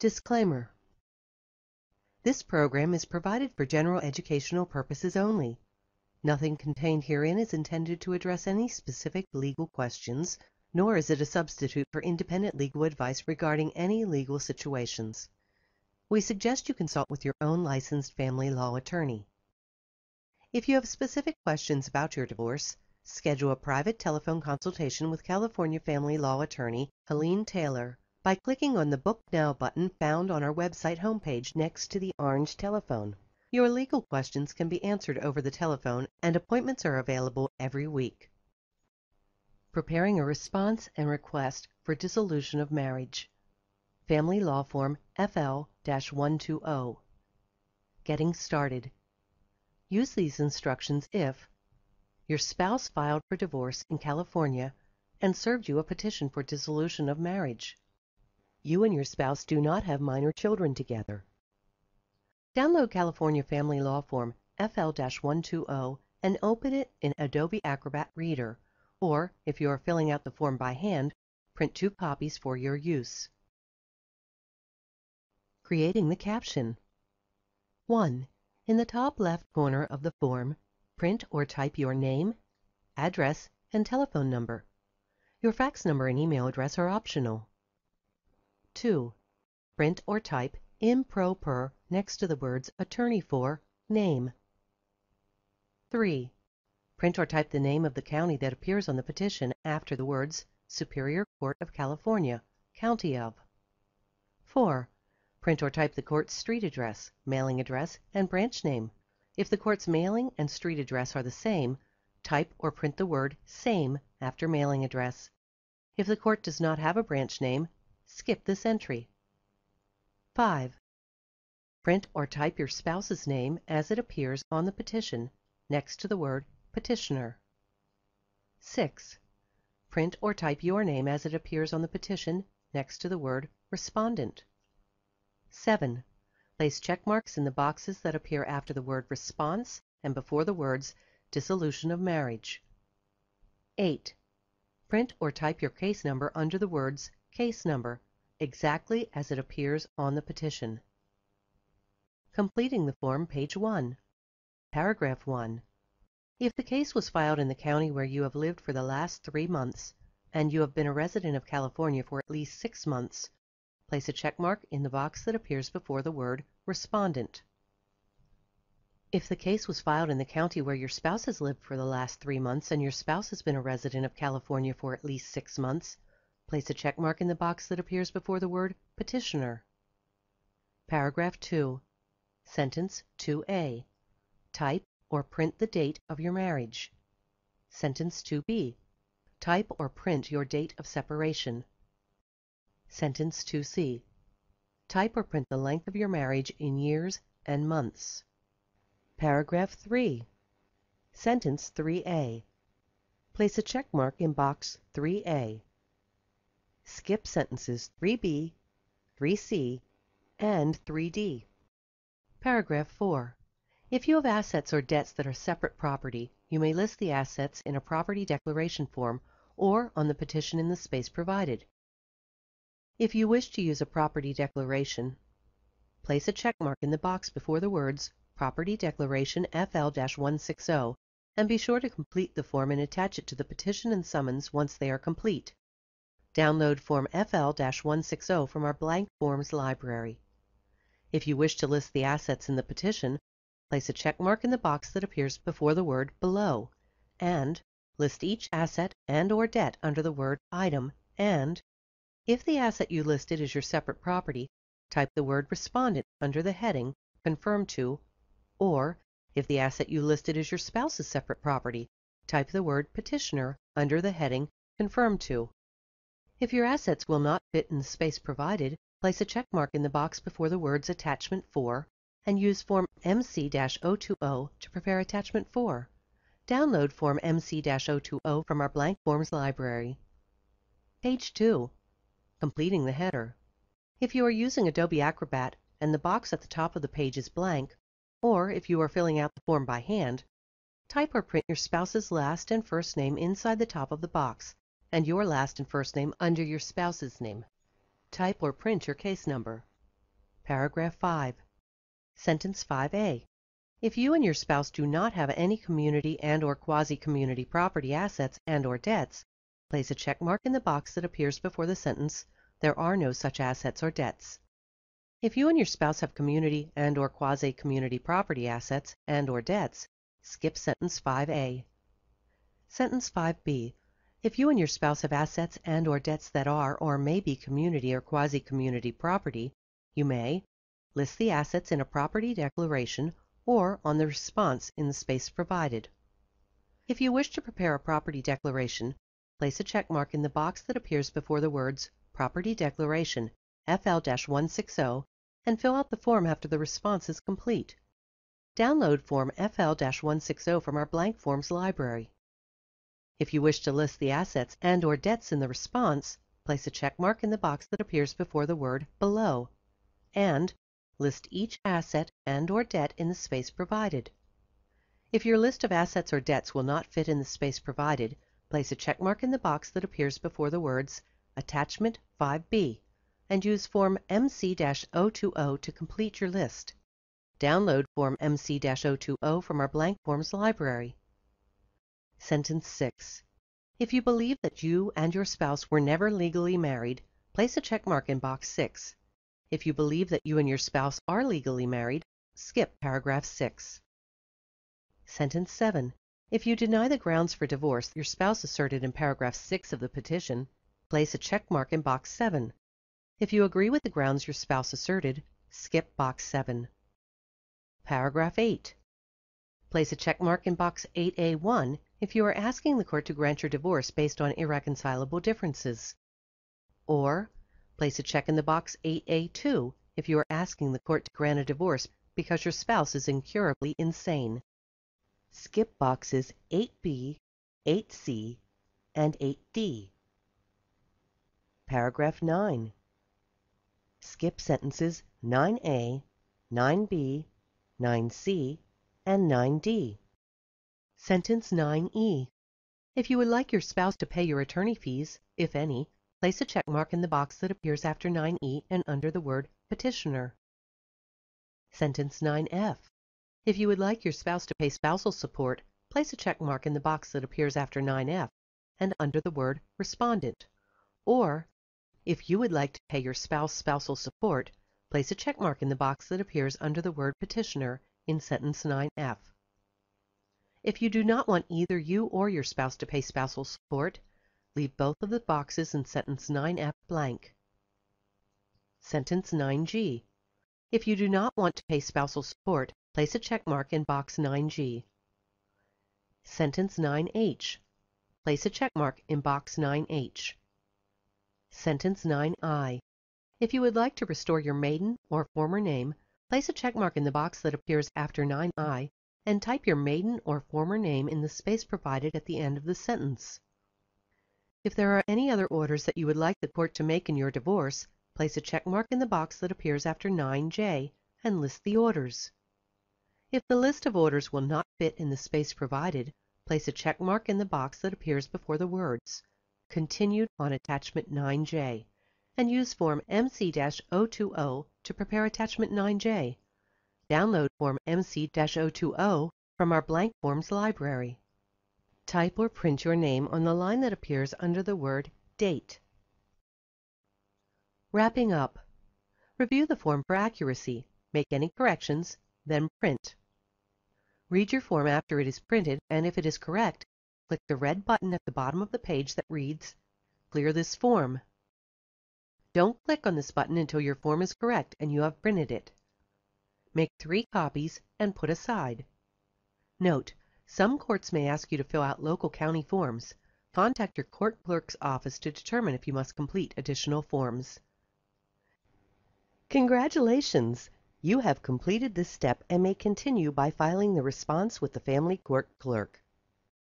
Disclaimer. This program is provided for general educational purposes only. Nothing contained herein is intended to address any specific legal questions, nor is it a substitute for independent legal advice regarding any legal situations. We suggest you consult with your own licensed family law attorney. If you have specific questions about your divorce, schedule a private telephone consultation with California family law attorney Helene Taylor by clicking on the Book Now button found on our website homepage next to the orange telephone. Your legal questions can be answered over the telephone, and appointments are available every week. Preparing a response and request for dissolution of marriage. Family Law Form FL-120. Getting started. Use these instructions if your spouse filed for divorce in California and served you a petition for dissolution of marriage. You and your spouse do not have minor children together. Download California Family Law Form FL-120 and open it in Adobe Acrobat Reader, or, if you are filling out the form by hand, print 2 copies for your use. Creating the caption. 1. In the top left corner of the form, print or type your name, address, and telephone number. Your fax number and email address are optional. 2. Print or type improper next to the words attorney for name. 3. Print or type the name of the county that appears on the petition after the words Superior Court of California, County of. 4. Print or type the court's street address, mailing address, and branch name. If the court's mailing and street address are the same, type or print the word same after mailing address. If the court does not have a branch name, skip this entry. 5. Print or type your spouse's name as it appears on the petition next to the word petitioner. 6. Print or type your name as it appears on the petition next to the word respondent. 7. Place check marks in the boxes that appear after the word response and before the words dissolution of marriage. 8. Print or type your case number under the words case number, exactly as it appears on the petition. Completing the form, page 1. Paragraph 1. If the case was filed in the county where you have lived for the last 3 months, and you have been a resident of California for at least 6 months, place a check mark in the box that appears before the word respondent. If the case was filed in the county where your spouse has lived for the last 3 months and your spouse has been a resident of California for at least 6 months, place a check mark in the box that appears before the word petitioner. Paragraph 2. Sentence 2A. Type or print the date of your marriage. Sentence 2B. Type or print your date of separation. Sentence 2C. Type or print the length of your marriage in years and months. Paragraph 3. Sentence 3A. Place a check mark in box 3A. Skip sentences 3B, 3C, and 3D. Paragraph 4. If you have assets or debts that are separate property, you may list the assets in a property declaration form or on the petition in the space provided. If you wish to use a property declaration, place a check mark in the box before the words Property Declaration FL-160 and be sure to complete the form and attach it to the petition and summons once they are complete. Download Form FL-160 from our blank forms library. If you wish to list the assets in the petition, place a check mark in the box that appears before the word Below, and list each asset and/or debt under the word Item, and, if the asset you listed is your separate property, type the word Respondent under the heading Confirm to, or, if the asset you listed is your spouse's separate property, type the word Petitioner under the heading Confirm to. If your assets will not fit in the space provided, place a check mark in the box before the words Attachment 4 and use Form MC-020 to prepare Attachment 4. Download Form MC-020 from our blank forms library. Page 2. Completing the header. If you are using Adobe Acrobat and the box at the top of the page is blank, or if you are filling out the form by hand, type or print your spouse's last and first name inside the top of the box, and your last and first name under your spouse's name. Type or print your case number. Paragraph 5. Sentence 5A. If you and your spouse do not have any community and/or quasi-community property assets and/or debts, place a check mark in the box that appears before the sentence, "There are no such assets or debts." If you and your spouse have community and/or quasi-community property assets and/or debts, skip sentence 5A. Sentence 5B. If you and your spouse have assets and/or debts that are or may be community or quasi-community property, you may list the assets in a property declaration or on the response in the space provided. If you wish to prepare a property declaration, place a check mark in the box that appears before the words Property Declaration FL-160 and fill out the form after the response is complete. Download Form FL-160 from our blank forms library. If you wish to list the assets and/or debts in the response, place a check mark in the box that appears before the word Below, and list each asset and/or debt in the space provided. If your list of assets or debts will not fit in the space provided, place a check mark in the box that appears before the words Attachment 5B and use Form MC-020 to complete your list. Download Form MC-020 from our blank forms library. Sentence 6. If you believe that you and your spouse were never legally married, place a check mark in box 6. If you believe that you and your spouse are legally married, skip paragraph 6. Sentence 7. If you deny the grounds for divorce your spouse asserted in paragraph 6 of the petition, place a check mark in box 7. If you agree with the grounds your spouse asserted, skip box 7. Paragraph 8. Place a check mark in box 8A1 if you are asking the court to grant your divorce based on irreconcilable differences. Or place a check in the box 8A2 if you are asking the court to grant a divorce because your spouse is incurably insane. Skip boxes 8B, 8C, and 8D. Paragraph 9. Skip sentences 9A, 9B, 9C, and 9D. Sentence 9E. If you would like your spouse to pay your attorney fees, if any, place a check mark in the box that appears after 9E and under the word Petitioner. Sentence 9F. If you would like your spouse to pay spousal support, place a check mark in the box that appears after 9F and under the word Respondent. Or, if you would like to pay your spouse spousal support, place a check mark in the box that appears under the word Petitioner in sentence 9F. If you do not want either you or your spouse to pay spousal support, leave both of the boxes in sentence 9F blank. Sentence 9G. If you do not want to pay spousal support, place a check mark in box 9G. Sentence 9H. Place a check mark in box 9H. Sentence 9I. If you would like to restore your maiden or former name, place a check mark in the box that appears after 9I and type your maiden or former name in the space provided at the end of the sentence. If there are any other orders that you would like the court to make in your divorce, place a check mark in the box that appears after 9J and list the orders. If the list of orders will not fit in the space provided, place a check mark in the box that appears before the words Continued on Attachment 9J and use Form MC-020 to prepare Attachment 9J. Download Form MC-020 from our blank forms library. Type or print your name on the line that appears under the word Date. Wrapping up. Review the form for accuracy, make any corrections, then print. Read your form after it is printed, and if it is correct, click the red button at the bottom of the page that reads, Clear this form. Don't click on this button until your form is correct and you have printed it. Make 3 copies and put aside. Note, some courts may ask you to fill out local county forms. Contact your court clerk's office to determine if you must complete additional forms. Congratulations! You have completed this step and may continue by filing the response with the Family Court Clerk.